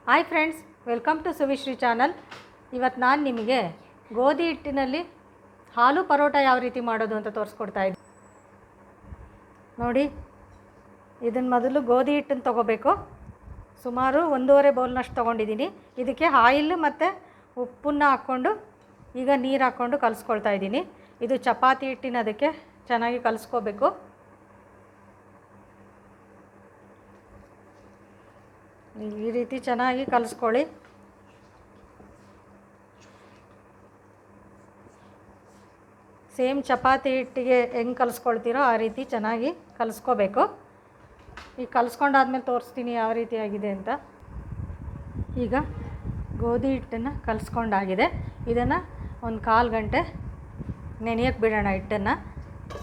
Hi friends, welcome to Suvishri channel. ಇವತ್ತು ನಾನು ನಿಮಗೆ ಗೋಧಿ ಹಿಟ್ಟಿನಲ್ಲಿ ಹಾಲು ಪರೋಟ ಯಾವ ರೀತಿ ಮಾಡೋದು ಅಂತ ತೋರಿಸ್ಕೊಡ್ತಾ ಇದ್ದೀನಿ. ನೋಡಿ, ಇದನ್ನು ಮೊದಲು ಗೋಧಿ ಹಿಟ್ಟನ್ನು ತೊಗೋಬೇಕು. ಸುಮಾರು 1.5 ಬೌಲ್ನಷ್ಟು ತೊಗೊಂಡಿದ್ದೀನಿ. ಇದಕ್ಕೆ ಆಯಿಲ್ ಮತ್ತು ಉಪ್ಪನ್ನು ಹಾಕ್ಕೊಂಡು ಈಗ ನೀರು ಹಾಕ್ಕೊಂಡು ಕಲಿಸ್ಕೊಳ್ತಾ ಇದ್ದೀನಿ. ಇದು ಚಪಾತಿ ಹಿಟ್ಟಿನ ಅದಕ್ಕೆ ಚೆನ್ನಾಗಿ ಕಲಿಸ್ಕೋಬೇಕು. ಈ ರೀತಿ ಚೆನ್ನಾಗಿ ಕಲಿಸ್ಕೊಳ್ಳಿ. ಸೇಮ್ ಚಪಾತಿ ಹಿಟ್ಟಿಗೆ ಹೆಂಗೆ ಕಲಿಸ್ಕೊಳ್ತೀರೋ ಆ ರೀತಿ ಚೆನ್ನಾಗಿ ಕಲಿಸ್ಕೋಬೇಕು. ಈಗ ಕಲಿಸ್ಕೊಂಡಾದ್ಮೇಲೆ ತೋರಿಸ್ತೀನಿ ಯಾವ ರೀತಿ ಆಗಿದೆ ಅಂತ. ಈಗ ಗೋಧಿ ಹಿಟ್ಟನ್ನು ಕಲಿಸ್ಕೊಂಡಾಗಿದೆ. ಇದನ್ನು ಒಂದು 1/4 ಗಂಟೆ ನೆನೆಯೋಕ್ಕೆ ಬಿಡೋಣ. ಹಿಟ್ಟನ್ನು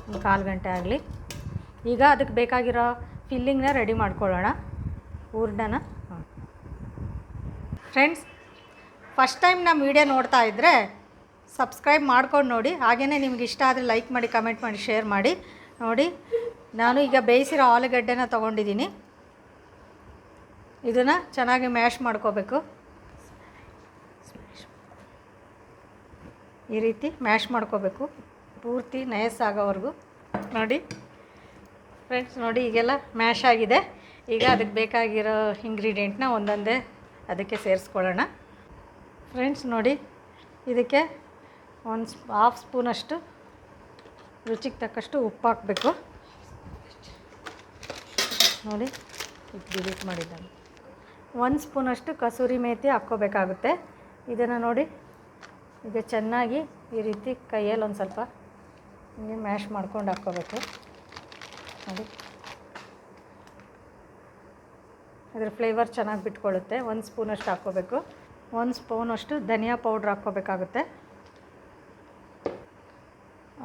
ಒಂದು 1/4 ಗಂಟೆ ಆಗಲಿ. ಈಗ ಅದಕ್ಕೆ ಬೇಕಾಗಿರೋ ಫಿಲ್ಲಿಂಗ್ನ ರೆಡಿ ಮಾಡ್ಕೊಳ್ಳೋಣ. ಹೂರ್ಣನ ಫ್ರೆಂಡ್ಸ್, ಫಸ್ಟ್ ಟೈಮ್ ನಮ್ಮ ವಿಡಿಯೋ ನೋಡ್ತಾ ಇದ್ದರೆ ಸಬ್ಸ್ಕ್ರೈಬ್ ಮಾಡ್ಕೊಂಡು ನೋಡಿ. ಹಾಗೆಯೇ ನಿಮ್ಗೆ ಇಷ್ಟ ಆದರೆ ಲೈಕ್ ಮಾಡಿ, ಕಮೆಂಟ್ ಮಾಡಿ, ಶೇರ್ ಮಾಡಿ. ನೋಡಿ, ನಾನು ಈಗ ಬೇಯಿಸಿರೋ ಆಲೂಗಡ್ಡೆನ ತೊಗೊಂಡಿದ್ದೀನಿ. ಇದನ್ನು ಚೆನ್ನಾಗಿ ಮ್ಯಾಶ್ ಮಾಡ್ಕೋಬೇಕು. ಈ ರೀತಿ ಮ್ಯಾಶ್ ಮಾಡ್ಕೋಬೇಕು ಪೂರ್ತಿ ನಯಸ್ ಆಗೋವರೆಗೂ. ನೋಡಿ ಫ್ರೆಂಡ್ಸ್, ನೋಡಿ ಈಗೆಲ್ಲ ಮ್ಯಾಶ್ ಆಗಿದೆ. ಈಗ ಅದಕ್ಕೆ ಬೇಕಾಗಿರೋ ಇಂಗ್ರೀಡಿಯೆಂಟ್ನ ಒಂದೊಂದೇ ಅದಕ್ಕೆ ಸೇರಿಸ್ಕೊಳ್ಳೋಣ. ಫ್ರೆಂಡ್ಸ್ ನೋಡಿ, ಇದಕ್ಕೆ 1/2 ಸ್ಪೂನಷ್ಟು ರುಚಿಗೆ ತಕ್ಕಷ್ಟು ಉಪ್ಪು ಹಾಕಬೇಕು. ನೋಡಿ, ಡಿಲೀಟ್ ಮಾಡಿದ್ದಾನೆ. 1 ಸ್ಪೂನಷ್ಟು ಕಸೂರಿ ಮೇಥಿ ಹಾಕ್ಕೋಬೇಕಾಗುತ್ತೆ. ಇದನ್ನು ನೋಡಿ ಈಗ ಚೆನ್ನಾಗಿ ಈ ರೀತಿ ಕೈಯಲ್ಲಿ ಒಂದು ಸ್ವಲ್ಪ ಹಿಂಗೆ ಮ್ಯಾಶ್ ಮಾಡ್ಕೊಂಡು ಹಾಕ್ಕೋಬೇಕು. ನೋಡಿ, ಇದರ ಫ್ಲೇವರ್ ಚೆನ್ನಾಗಿ ಬಿಟ್ಕೊಳ್ಳುತ್ತೆ. 1 ಸ್ಪೂನಷ್ಟು ಹಾಕ್ಕೋಬೇಕು. 1 ಸ್ಪೂನಷ್ಟು ಧನಿಯಾ ಪೌಡ್ರ್ ಹಾಕ್ಕೋಬೇಕಾಗುತ್ತೆ.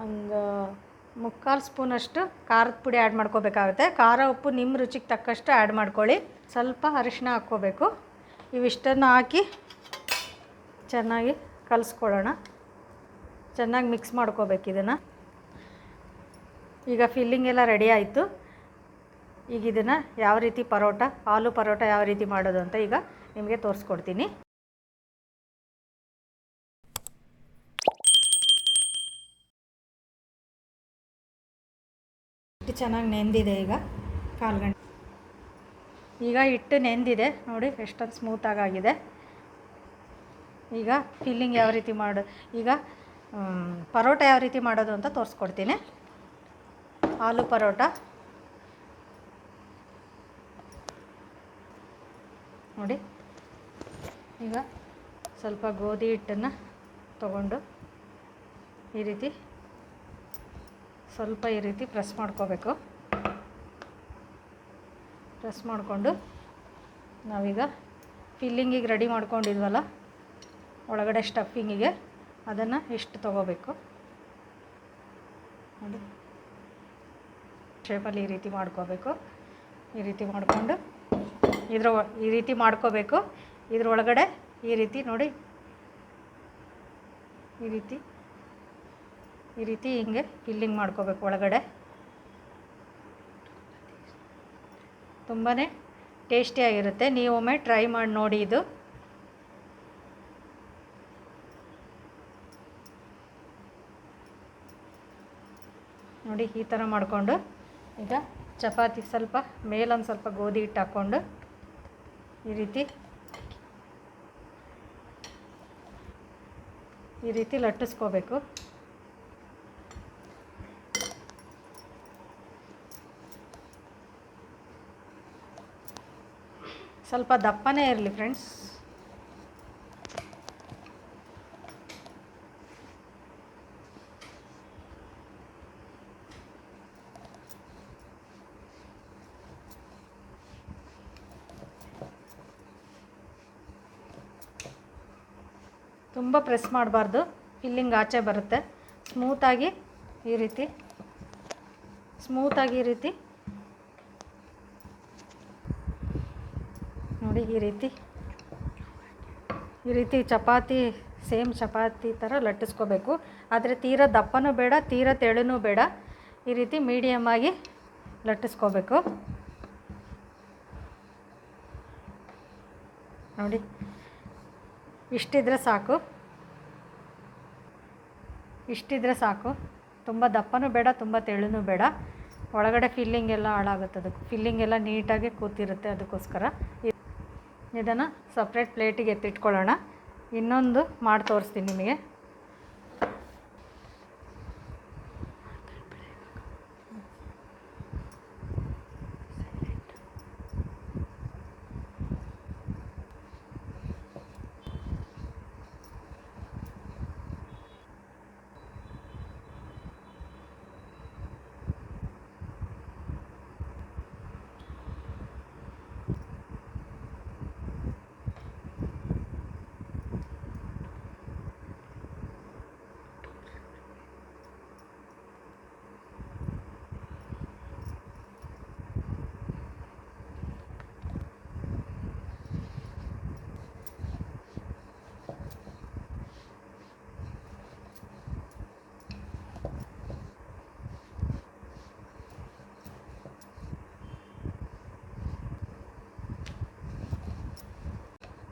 ಒಂದು 3/4 ಸ್ಪೂನಷ್ಟು ಖಾರದ ಪುಡಿ ಆ್ಯಡ್ ಮಾಡ್ಕೋಬೇಕಾಗುತ್ತೆ. ಖಾರ ಉಪ್ಪು ನಿಮ್ಮ ರುಚಿಗೆ ತಕ್ಕಷ್ಟು ಆ್ಯಡ್ ಮಾಡ್ಕೊಳ್ಳಿ. ಸ್ವಲ್ಪ ಅರಿಶಿನ ಹಾಕ್ಕೋಬೇಕು. ಇವಿಷ್ಟನ್ನು ಹಾಕಿ ಚೆನ್ನಾಗಿ ಕಲಿಸ್ಕೊಳ್ಳೋಣ. ಚೆನ್ನಾಗಿ ಮಿಕ್ಸ್ ಮಾಡ್ಕೋಬೇಕು ಇದನ್ನು. ಈಗ ಫಿಲ್ಲಿಂಗ್ ಎಲ್ಲ ರೆಡಿ ಆಯಿತು. ಈಗ ಇದನ್ನು ಯಾವ ರೀತಿ ಆಲೂ ಪರೋಟ ಯಾವ ರೀತಿ ಮಾಡೋದು ಅಂತ ಈಗ ನಿಮಗೆ ತೋರಿಸ್ಕೊಡ್ತೀನಿ. ಹಿಟ್ಟು ಚೆನ್ನಾಗಿ ನೆಂದಿದೆ. ಈಗ 1/4 ಗಂಟೆ ಈಗ ಹಿಟ್ಟು ನೆಂದಿದೆ. ನೋಡಿ ಎಷ್ಟೊಂದು ಸ್ಮೂತಾಗಿದೆ. ಈಗ ಫಿಲ್ಲಿಂಗ್ ಯಾವ ರೀತಿ ಈಗ ಪರೋಟ ಯಾವ ರೀತಿ ಮಾಡೋದು ಅಂತ ತೋರಿಸ್ಕೊಡ್ತೀನಿ. ಆಲೂ ಪರೋಟ ನೋಡಿ, ಈಗ ಸ್ವಲ್ಪ ಗೋಧಿ ಹಿಟ್ಟನ್ನು ತಗೊಂಡು ಈ ರೀತಿ ಸ್ವಲ್ಪ ಈ ರೀತಿ ಪ್ರೆಸ್ ಮಾಡ್ಕೋಬೇಕು. ಪ್ರೆಸ್ ಮಾಡಿಕೊಂಡು ನಾವೀಗ ಫಿಲ್ಲಿಂಗಿಗೆ ರೆಡಿ ಮಾಡ್ಕೊಂಡಿದ್ವಲ್ಲ ಒಳಗಡೆ ಸ್ಟಫಿಂಗಿಗೆ, ಅದನ್ನು ಇಷ್ಟು ತೊಗೋಬೇಕು. ನೋಡಿ, ಶೇಪಲ್ಲಿ ಈ ರೀತಿ ಮಾಡ್ಕೋಬೇಕು. ಈ ರೀತಿ ಮಾಡಿಕೊಂಡು ಈ ರೀತಿ ಮಾಡ್ಕೋಬೇಕು. ಇದರೊಳಗಡೆ ಈ ರೀತಿ ನೋಡಿ, ಈ ರೀತಿ ಹಿಂಗೆ ಫಿಲ್ಲಿಂಗ್ ಮಾಡ್ಕೋಬೇಕು ಒಳಗಡೆ. ತುಂಬಾ ಟೇಸ್ಟಿಯಾಗಿರುತ್ತೆ. ನೀವೊಮ್ಮೆ ಟ್ರೈ ಮಾಡಿ ನೋಡಿ. ಇದು ನೋಡಿ, ಈ ಥರ ಮಾಡಿಕೊಂಡು ಈಗ ಚಪಾತಿ ಸ್ವಲ್ಪ ಮೇಲೊಂದು ಸ್ವಲ್ಪ ಗೋಧಿ ಹಿಟ್ಟು ಹಾಕ್ಕೊಂಡು ಈ ರೀತಿ ಲಟ್ಟಿಸ್ಕೋಬೇಕು. ಸ್ವಲ್ಪ ದಪ್ಪನೇ ಇರಲಿ ಫ್ರೆಂಡ್ಸ್. ತುಂಬ ಪ್ರೆಸ್ ಮಾಡಬಾರ್ದು, ಫಿಲ್ಲಿಂಗ್ ಆಚೆ ಬರುತ್ತೆ. ಸ್ಮೂತಾಗಿ ಈ ರೀತಿ ನೋಡಿ, ಈ ರೀತಿ ಚಪಾತಿ ಸೇಮ್ ಚಪಾತಿ ಥರ ಲಟ್ಟಿಸ್ಕೋಬೇಕು. ಆದರೆ ತೀರಾ ದಪ್ಪನೂ ಬೇಡ, ತೀರಾ ತೆಳುನೂ ಬೇಡ. ಈ ರೀತಿ ಮೀಡಿಯಮ್ ಆಗಿ ಲಟ್ಟಿಸ್ಕೋಬೇಕು. ನೋಡಿ, ಇಷ್ಟಿದ್ರೆ ಸಾಕು, ತುಂಬ ದಪ್ಪನೂ ಬೇಡ, ತುಂಬ ತೆಳ್ಳನೂ ಬೇಡ. ಒಳಗಡೆ ಫಿಲ್ಲಿಂಗ್ ಎಲ್ಲ ಹಾಳಾಗುತ್ತೆ, ಅದಕ್ಕೆ ಫಿಲ್ಲಿಂಗ್ ಎಲ್ಲ ನೀಟಾಗಿ ಕೂತಿರುತ್ತೆ. ಅದಕ್ಕೋಸ್ಕರ ಇದನ್ನು ಸಪ್ರೇಟ್ ಪ್ಲೇಟಿಗೆ ಎತ್ತಿಟ್ಕೊಳ್ಳೋಣ. ಇನ್ನೊಂದು ಮಾಡಿ ತೋರಿಸ್ತೀನಿ ನಿಮಗೆ.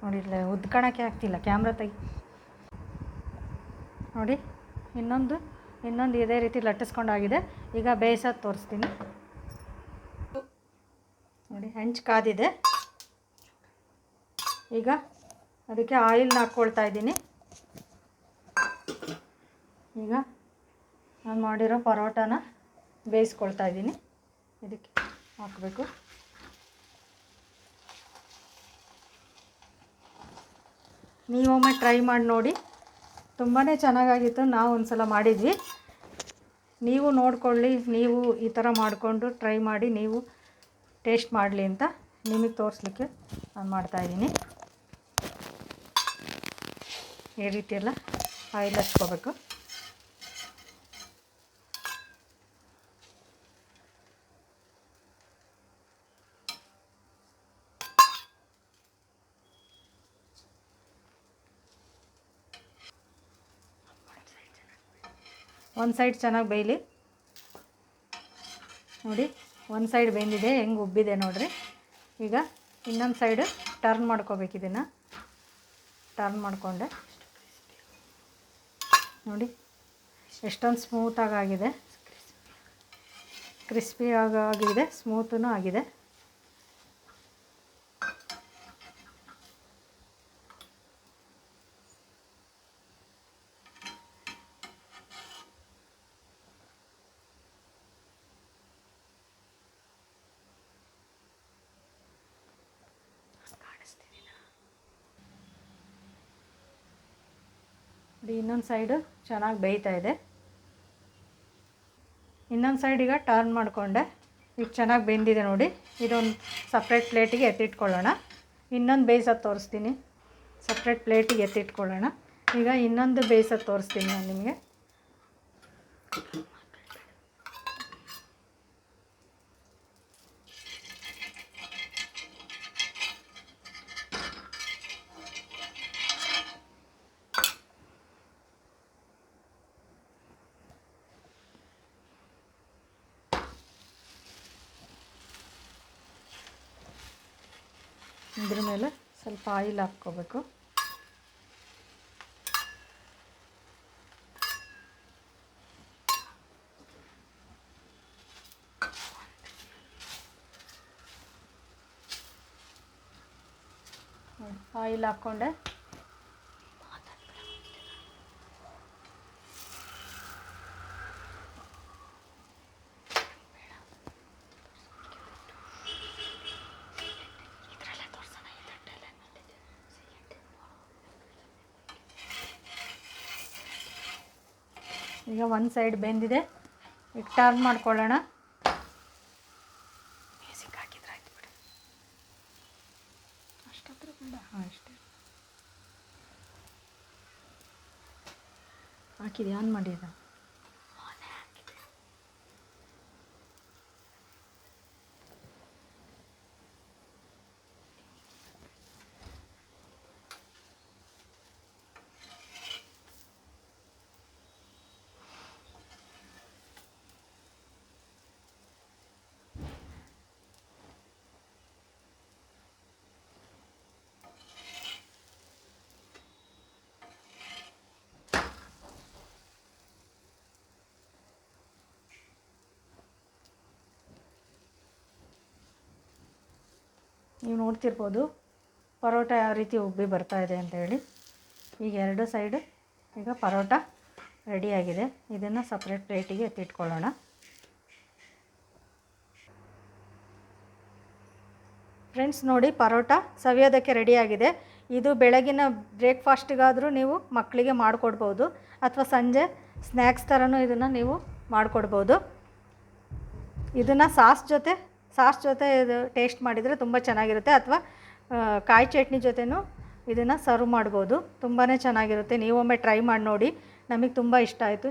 ನೋಡಿಲ್ಲ, ಉದ್ಕಣಕ್ಕೆ ಆಗ್ತಿಲ್ಲ, ಕ್ಯಾಮ್ರಾ ತೆಗಿ. ನೋಡಿ, ಇನ್ನೊಂದು ಇದೇ ರೀತಿ ಲಟ್ಟಿಸ್ಕೊಂಡಾಗಿದೆ. ಈಗ ಬೇಯಿಸೋದು ತೋರಿಸ್ತೀನಿ. ನೋಡಿ, ಹೆಂಚು ಕಾದಿದೆ. ಈಗ ಅದಕ್ಕೆ ಆಯಿಲ್ನ ಹಾಕ್ಕೊಳ್ತಾ ಇದ್ದೀನಿ. ಈಗ ನಾನು ಮಾಡಿರೋ ಪರೋಟಾನ ಬೇಯಿಸ್ಕೊಳ್ತಾ ಇದ್ದೀನಿ. ಇದಕ್ಕೆ ಹಾಕಬೇಕು. ನೀವೊಮ್ಮೆ ಟ್ರೈ ಮಾಡಿ ನೋಡಿ, ತುಂಬಾ ಚೆನ್ನಾಗಾಗಿತ್ತು. ನಾವು ಒಂದು ಸಲ ಮಾಡಿದ್ವಿ, ನೀವು ನೋಡ್ಕೊಳ್ಳಿ. ನೀವು ಈ ಥರ ಮಾಡಿಕೊಂಡು ಟ್ರೈ ಮಾಡಿ, ನೀವು ಟೇಸ್ಟ್ ಮಾಡಲಿ ಅಂತ ನಿಮಗೆ ತೋರಿಸ್ಲಿಕ್ಕೆ ನಾನು ಮಾಡ್ತಾಯಿದ್ದೀನಿ. ಈ ರೀತಿಯೆಲ್ಲ ಆಯಿಲ್ ಹಚ್ಕೋಬೇಕು. ಒಂದು ಸೈಡ್ ಚೆನ್ನಾಗಿ ಬೇಯಲಿ. ನೋಡಿ, ಒಂದು ಸೈಡ್ ಬೆಂದಿದೆ, ಹೆಂಗೆ ಉಬ್ಬಿದೆ ನೋಡಿರಿ. ಈಗ ಇನ್ನೊಂದು ಸೈಡು ಟರ್ನ್ ಮಾಡ್ಕೋಬೇಕು. ಇದನ್ನು ಟರ್ನ್ ಮಾಡಿಕೊಂಡೆ. ನೋಡಿ, ಎಷ್ಟೊಂದು ಸ್ಮೂತಾಗಿ ಆಗಿದೆ, ಕ್ರಿಸ್ಪಿ ಆಗಿದೆ, ಸ್ಮೂತೂ ಆಗಿದೆ. ಇನ್ನೊಂದು ಸೈಡು ಚೆನ್ನಾಗಿ ಬೇಯ್ತಾ ಇದೆ. ಇನ್ನೊಂದು ಸೈಡ್ ಈಗ ಟರ್ನ್ ಮಾಡಿಕೊಂಡೆ. ಈಗ ಚೆನ್ನಾಗಿ ಬೆಂದಿದೆ ನೋಡಿ. ಇದೊಂದು ಸಪ್ರೇಟ್ ಪ್ಲೇಟಿಗೆ ಎತ್ತಿಟ್ಕೊಳ್ಳೋಣ. ಇನ್ನೊಂದು ಬೇಯಿಸೋದು ತೋರಿಸ್ತೀನಿ. ಸಪ್ರೇಟ್ ಪ್ಲೇಟಿಗೆ ಎತ್ತಿಟ್ಕೊಳ್ಳೋಣ. ಈಗ ಇನ್ನೊಂದು ಬೇಯಿಸೋದು ತೋರಿಸ್ತೀನಿ ನಾನು ನಿಮಗೆ. ಇದ್ರ ಮೇಲೆ ಸ್ವಲ್ಪ ಆಯಿಲ್ ಹಾಕ್ಕೋಬೇಕು. ಆಯಿಲ್ ಹಾಕ್ಕೊಂಡೆ. ಈಗ ಒಂದು ಸೈಡ್ ಬೆಂದಿದೆ. ಈಗ ಟರ್ನ್ ಮಾಡ್ಕೊಳ್ಳೋಣ. ಮ್ಯೂಸಿಕ್ ಹಾಕಿದ್ರೆ ಆಯ್ತು ಬಿಡಿ. ಅಷ್ಟಾದ್ರೂ ಬೇಡ. ಹಾಂ, ಅಷ್ಟೇ ಹಾಕಿದೆ. ಆನ್ ಮಾಡಿದ. ನೀವು ನೋಡ್ತಿರ್ಬೋದು ಪರೋಟ ಯಾವ ರೀತಿ ಉಬ್ಬಿ ಬರ್ತಾ ಇದೆ ಅಂತೇಳಿ. ಈಗ ಎರಡು ಸೈಡ್ ಈಗ ಪರೋಟ ರೆಡಿಯಾಗಿದೆ. ಇದನ್ನು ಸಪ್ರೇಟ್ ಪ್ಲೇಟಿಗೆ ಎತ್ತಿಟ್ಕೊಳ್ಳೋಣ. ಫ್ರೆಂಡ್ಸ್ ನೋಡಿ, ಪರೋಟ ಸವಿಯೋದಕ್ಕೆ ರೆಡಿಯಾಗಿದೆ. ಇದು ಬೆಳಗಿನ ಬ್ರೇಕ್ಫಾಸ್ಟಿಗಾದರೂ ನೀವು ಮಕ್ಕಳಿಗೆ ಮಾಡಿಕೊಡ್ಬೋದು, ಅಥವಾ ಸಂಜೆ ಸ್ನ್ಯಾಕ್ಸ್ ಥರನೂ ಇದನ್ನು ನೀವು ಮಾಡಿಕೊಡ್ಬೋದು. ಇದನ್ನು ಸಾಸ್ ಜೊತೆ ಇದು ಟೇಸ್ಟ್ ಮಾಡಿದರೆ ತುಂಬ ಚೆನ್ನಾಗಿರುತ್ತೆ, ಅಥವಾ ಕಾಯಿ ಚಟ್ನಿ ಜೊತೆನೂ ಇದನ್ನು ಸರ್ವ್ ಮಾಡ್ಬೋದು. ತುಂಬಾ ಚೆನ್ನಾಗಿರುತ್ತೆ. ನೀವೊಮ್ಮೆ ಟ್ರೈ ಮಾಡಿ ನೋಡಿ. ನಮಗೆ ತುಂಬ ಇಷ್ಟ ಆಯಿತು.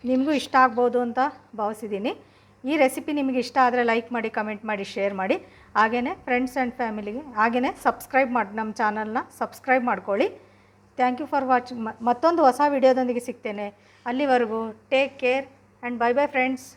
ನಿಮಗೂ ಇಷ್ಟ ಆಗ್ಬೋದು ಅಂತ ಭಾವಿಸಿದ್ದೀನಿ. ಈ ರೆಸಿಪಿ ನಿಮಗೆ ಇಷ್ಟ ಆದರೆ ಲೈಕ್ ಮಾಡಿ, ಕಮೆಂಟ್ ಮಾಡಿ, ಶೇರ್ ಮಾಡಿ. ಹಾಗೆಯೇ ಫ್ರೆಂಡ್ಸ್ ಆ್ಯಂಡ್ ಫ್ಯಾಮಿಲಿಗೆ ಹಾಗೆಯೇ ಸಬ್ಸ್ಕ್ರೈಬ್ ಮಾಡಿ, ನಮ್ಮ ಚಾನಲ್ನ ಸಬ್ಸ್ಕ್ರೈಬ್ ಮಾಡ್ಕೊಳ್ಳಿ. Thank you for watching. ಮತ್ತೊಂದು ಹೊಸ ವಿಡಿಯೋದೊಂದಿಗೆ ಸಿಗ್ತೇನೆ. ಅಲ್ಲಿವರೆಗೂ take care and bye bye friends.